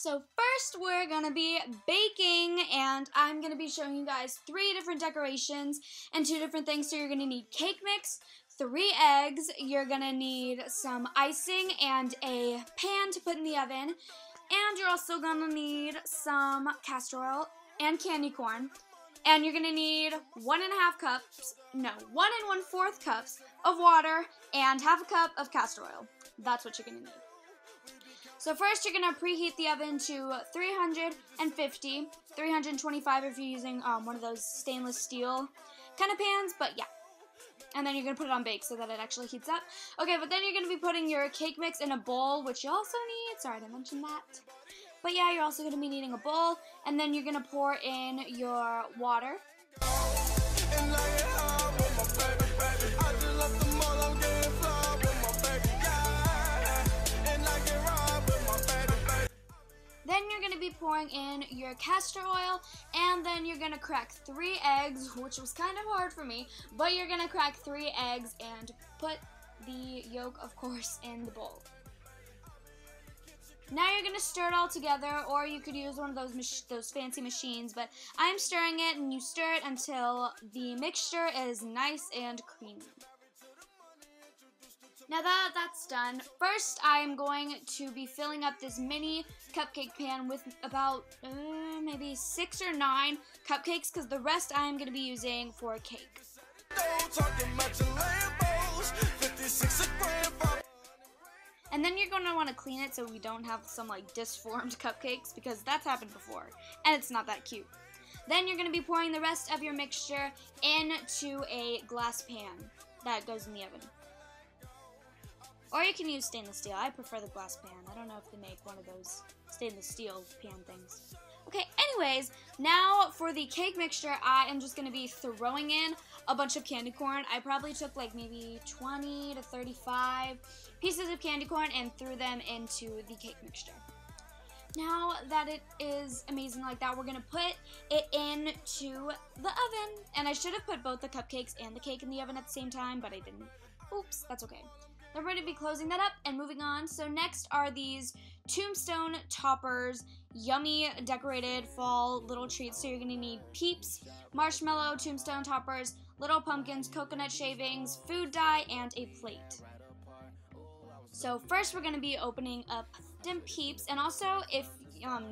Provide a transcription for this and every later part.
So first we're gonna be baking, and I'm gonna be showing you guys 3 different decorations and 2 different things. So you're gonna need cake mix, 3 eggs, you're gonna need some icing and a pan to put in the oven, and you're also gonna need some castor oil and candy corn, and you're gonna need 1 1.4 cups of water and half a cup of castor oil. That's what you're gonna need. So first, you're going to preheat the oven to 350, 325 if you're using one of those stainless steel kind of pans, but yeah. And then you're going to put it on bake so that it actually heats up. Okay, but then you're going to be putting your cake mix in a bowl, which you also need. Sorry, I didn't mention that. But yeah, you're also going to be needing a bowl, and then you're going to pour in your water. Then you're going to be pouring in your castor oil, and then you're going to crack 3 eggs, which was kind of hard for me, but you're going to crack 3 eggs and put the yolk, of course, in the bowl. Now you're going to stir it all together, or you could use one of those fancy machines, but I'm stirring it, and you stir it until the mixture is nice and creamy. Now that that's done, first I'm going to be filling up this mini cupcake pan with about maybe 6 or 9 cupcakes, because the rest I'm going to be using for cake. And then you're going to want to clean it so we don't have some like disformed cupcakes, because that's happened before and it's not that cute. Then you're going to be pouring the rest of your mixture into a glass pan that goes in the oven. Or you can use stainless steel. I prefer the glass pan. I don't know if they make one of those stainless steel pan things. Okay, anyways, now for the cake mixture, I am just going to be throwing in a bunch of candy corn. I probably took like maybe 20 to 35 pieces of candy corn and threw them into the cake mixture. Now that it is amazing like that, we're going to put it into the oven. And I should have put both the cupcakes and the cake in the oven at the same time, but I didn't. Oops, that's okay. Then we're going to be closing that up and moving on. So next are these tombstone toppers, yummy decorated fall little treats. So you're going to need Peeps, marshmallow, tombstone toppers, little pumpkins, coconut shavings, food dye, and a plate. So first we're going to be opening up them Peeps, and also if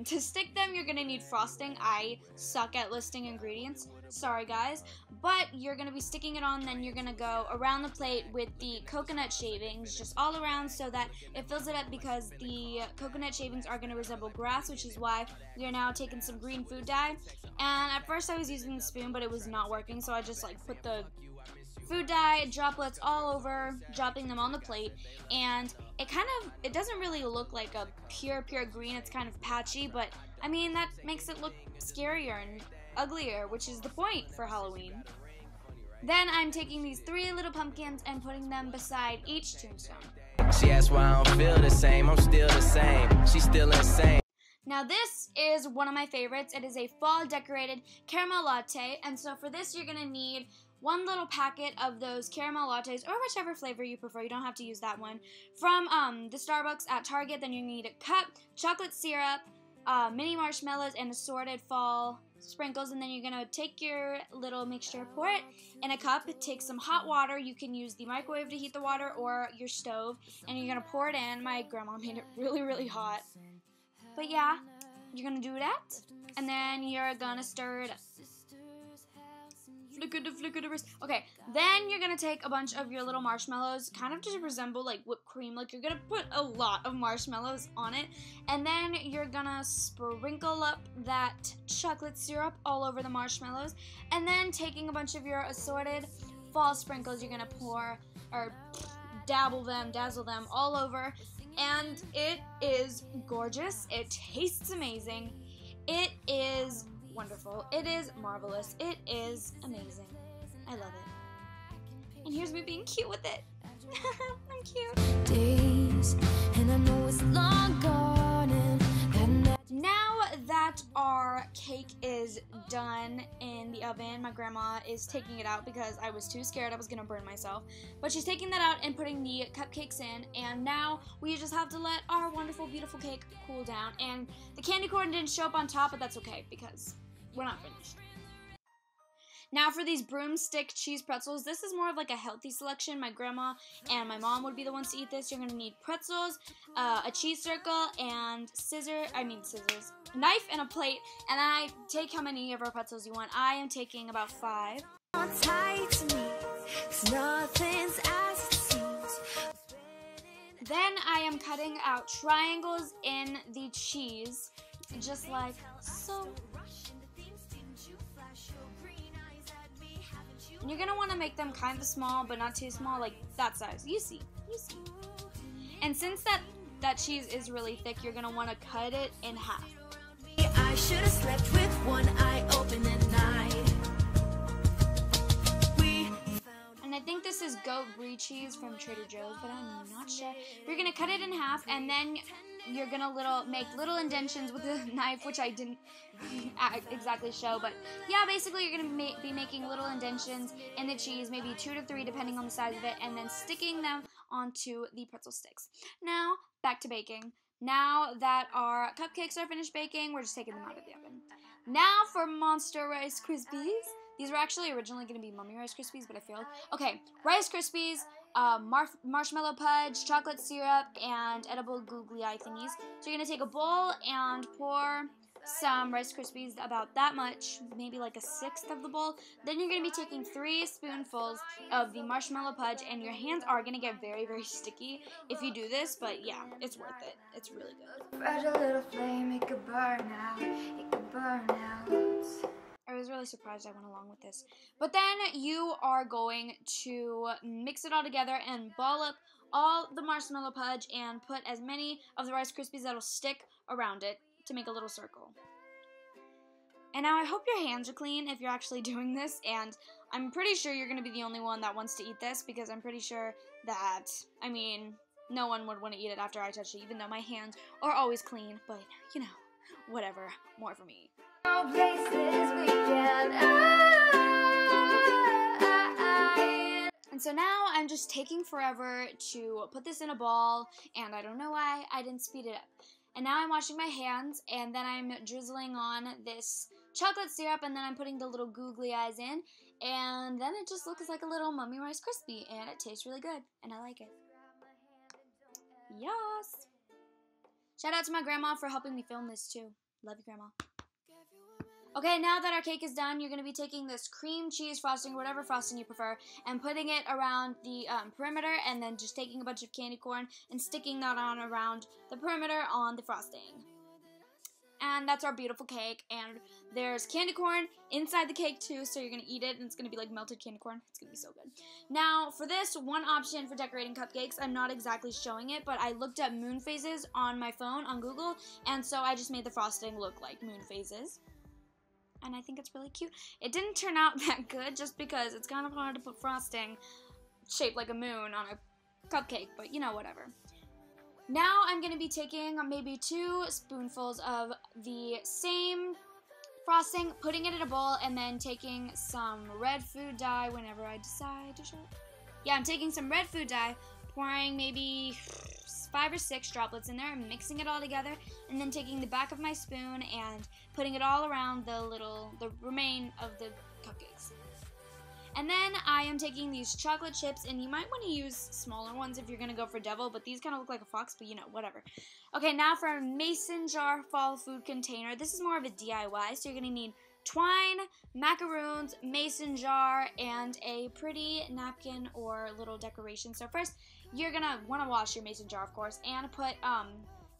to stick them, you're going to need frosting. I suck at listing ingredients. Sorry, guys. But you're going to be sticking it on, then you're going to go around the plate with the coconut shavings, just all around so that it fills it up, because the coconut shavings are going to resemble grass, which is why we are now taking some green food dye. And at first I was using the spoon, but it was not working, so I just like put the food dye droplets all over, dropping them on the plate, and it doesn't really look like a pure green. It's kind of patchy, but I mean that makes it look scarier and uglier, which is the point for Halloween. Then I'm taking these 3 little pumpkins and putting them beside each tombstone. She asked why I don't feel the same. I'm still the same. She's still insane. Now this is one of my favorites. It is a fall decorated caramel latte, and so for this you're gonna need 1 little packet of those caramel lattes, or whichever flavor you prefer. You don't have to use that one. From the Starbucks at Target. Then you need a cup, chocolate syrup, mini marshmallows, and assorted fall sprinkles. And then you're going to take your little mixture, pour it in a cup, take some hot water. You can use the microwave to heat the water or your stove. And you're going to pour it in. My grandma made it really hot. But yeah, you're going to do that. And then you're going to stir it up. Okay, then you're gonna take a bunch of your little marshmallows, kind of just resemble like whipped cream, like you're gonna put a lot of marshmallows on it, and then you're gonna sprinkle up that chocolate syrup all over the marshmallows, and then taking a bunch of your assorted fall sprinkles, you're gonna pour or dazzle them all over, and it is gorgeous. It tastes amazing. It is wonderful. It is marvelous. It is amazing. I love it. And here's me being cute with it. I'm cute. Days, and I know it's long gone, and now that our cake is done in the the oven. My grandma is taking it out because I was too scared I was gonna burn myself. But she's taking that out and putting the cupcakes in, and now we just have to let our wonderful, beautiful cake cool down. And the candy corn didn't show up on top, but that's okay because we're not finished. Now for these broomstick cheese pretzels, this is more of like a healthy selection. My grandma and my mom would be the ones to eat this. You're gonna need pretzels, a cheese circle, and scissors, knife and a plate. And then I take how many of our pretzels you want. I am taking about 5. Then I am cutting out triangles in the cheese, just like so. And you're gonna want to make them kind of small, but not too small, like that size. You see. And since that cheese is really thick, you're gonna want to cut it in half. I should have slept with one eye open at night. And I think this is goat brie cheese from Trader Joe's, but I'm not sure. You're gonna cut it in half, and then you're gonna make little indentions with a knife, which I didn't exactly show, but yeah, basically you're gonna be making little indentions in the cheese, maybe 2 to 3 depending on the size of it, and then sticking them onto the pretzel sticks. Now, back to baking. Now that our cupcakes are finished baking, we're just taking them out of the oven. Now for Monster Rice Krispies. These were actually originally going to be Mummy Rice Krispies, but I failed. Okay, Rice Krispies, marshmallow pudge, chocolate syrup, and edible googly eye thingies. So you're going to take a bowl and pour some Rice Krispies, about that much, maybe like 1/6 of the bowl. Then you're going to be taking 3 spoonfuls of the marshmallow pudge, and your hands are going to get very, very sticky if you do this, but yeah, it's worth it. It's really good. Fragile little flame, it could burn out, it could burn out. I was really surprised I went along with this. But then you are going to mix it all together and ball up all the marshmallow pudge and put as many of the Rice Krispies that'll stick around it to make a little circle. And now I hope your hands are clean if you're actually doing this, and I'm pretty sure you're going to be the only one that wants to eat this, because I'm pretty sure that, I mean, no one would want to eat it after I touch it, even though my hands are always clean, but, you know, whatever, more for me. And so now I'm just taking forever to put this in a ball, and I don't know why I didn't speed it up. And now I'm washing my hands, and then I'm drizzling on this chocolate syrup, and then I'm putting the little googly eyes in, and then it just looks like a little Mummy Rice Krispie, and it tastes really good, and I like it. Yes! Shout out to my grandma for helping me film this too. Love you, Grandma. Okay, now that our cake is done, you're going to be taking this cream cheese frosting, whatever frosting you prefer, and putting it around the perimeter, and then just taking a bunch of candy corn and sticking that on around the perimeter on the frosting. And that's our beautiful cake, and there's candy corn inside the cake too, so you're going to eat it, and it's going to be like melted candy corn. It's going to be so good. Now, for this, one option for decorating cupcakes, I'm not exactly showing it, but I looked up moon phases on my phone on Google, and so I just made the frosting look like moon phases. And I think it's really cute. It didn't turn out that good just because it's kind of hard to put frosting shaped like a moon on a cupcake, but you know, whatever. Now I'm going to be taking maybe 2 spoonfuls of the same frosting, putting it in a bowl, and then taking some red food dye whenever I decide to show it. Yeah, I'm taking some red food dye, pouring maybe 5 or 6 droplets in there and mixing it all together, and then taking the back of my spoon and putting it all around the remain of the cupcakes. And then I am taking these chocolate chips, and you might want to use smaller ones if you're going to go for devil, but these kind of look like a fox, but you know, whatever. Okay, now for a mason jar fall food container. This is more of a DIY, so you're going to need twine, macaroons, mason jar, and a pretty napkin or little decoration. So first, you're going to want to wash your mason jar, of course, and put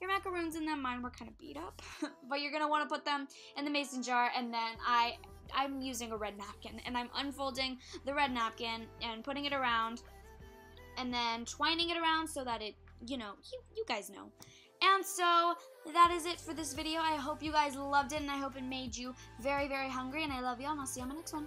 your macaroons in them. Mine were kind of beat up, but you're going to want to put them in the mason jar, and then I'm using a red napkin, and I'm unfolding the red napkin and putting it around, and then twining it around so that it, you know, you guys know. And so that is it for this video. I hope you guys loved it, and I hope it made you very, very hungry, and I love y'all, and I'll see you on my next one.